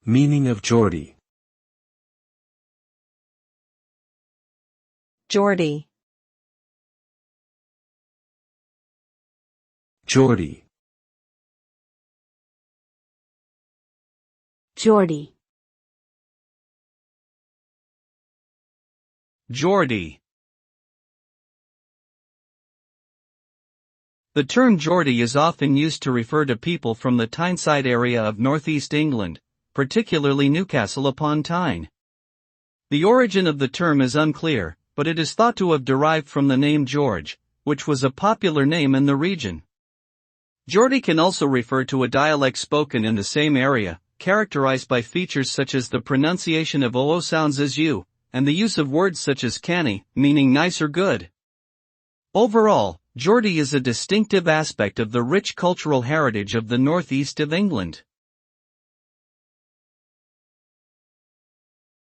Meaning of Geordie. Geordie. Geordie. Geordie. Geordie. The term Geordie is often used to refer to people from the Tyneside area of northeast England, particularly Newcastle upon Tyne. The origin of the term is unclear, but it is thought to have derived from the name George, which was a popular name in the region. Geordie can also refer to a dialect spoken in the same area, characterized by features such as the pronunciation of OO sounds as U, and the use of words such as canny, meaning nice or good. Overall, Geordie is a distinctive aspect of the rich cultural heritage of the northeast of England.